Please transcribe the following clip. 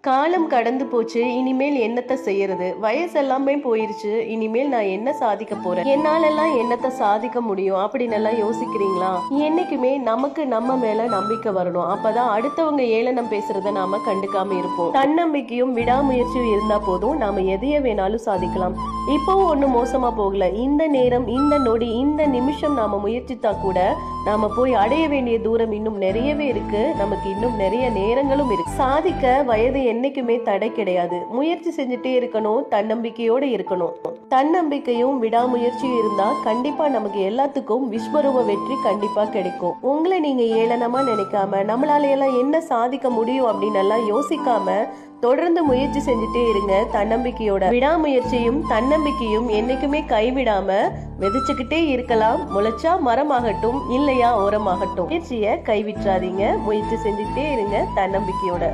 காலம் கடந்து போச்சு. இனிமேல் என்னத்த செய்யறது? வயசு எல்லாமே போயிருச்சு. இனிமேல் நான் என்ன சாதிக்க போறேன்? என்னாலெல்லாம் என்னத்த சாதிக்க முடியும் அப்படின்னு எல்லாம் யோசிக்கிறீங்களா? என்னைக்குமே நமக்கு நம்ம மேல நம்பிக்கை வரணும். அப்பதான் அடுத்தவங்க ஏளனம் பேசுறத நாம கண்டுக்காம இருப்போம். தன்னம்பிக்கையும் விடாமுயற்சியும் இருந்தா போதும், நாம எதைய வேணாலும் சாதிக்கலாம். இப்பவும் ஒண்ணும் மோசமா போகல. இந்த நேரம், இந்த நொடி, இந்த நிமிஷம் நாம முயற்சித்தா கூட நாம போய் அடைய வேண்டிய தூரம் இன்னும் நிறையவே இருக்கு. நமக்கு இன்னும் நிறைய நேரங்களும் இருக்கு. சாதிக்க வயது என்னைக்குமே தடை கிடையாது. முயற்சி செஞ்சுட்டே இருக்கணும், தன்னம்பிக்கையோட இருக்கணும். தன்னம்பிக்கையும் விடாமுயற்சியும் இருந்தா கண்டிப்பா நமக்கு எல்லாத்துக்கும் விஸ்வரூப வெற்றி கண்டிப்பா கிடைக்கும். உங்களை நீங்க ஏளனமா நினைக்காம, நம்மளால எல்லாம் என்ன சாதிக்க முடியும் அப்படின்னு எல்லாம் யோசிக்காம தொடர்ந்து முயற்சி செஞ்சுட்டே இருங்க. தன்னம்பிக்கையோட. விடாமுயற்சியும் தன்னம்பிக்கையும் என்னைக்குமே கைவிடாம விதைச்சுக்கிட்டே இருக்கலாம். முளைச்சா மரமாகட்டும், இல்லையா ஓரமாகட்டும். முயற்சியை கைவிட்றாதீங்க. முயற்சி செஞ்சுக்கிட்டே இருங்க தன்னம்பிக்கையோட.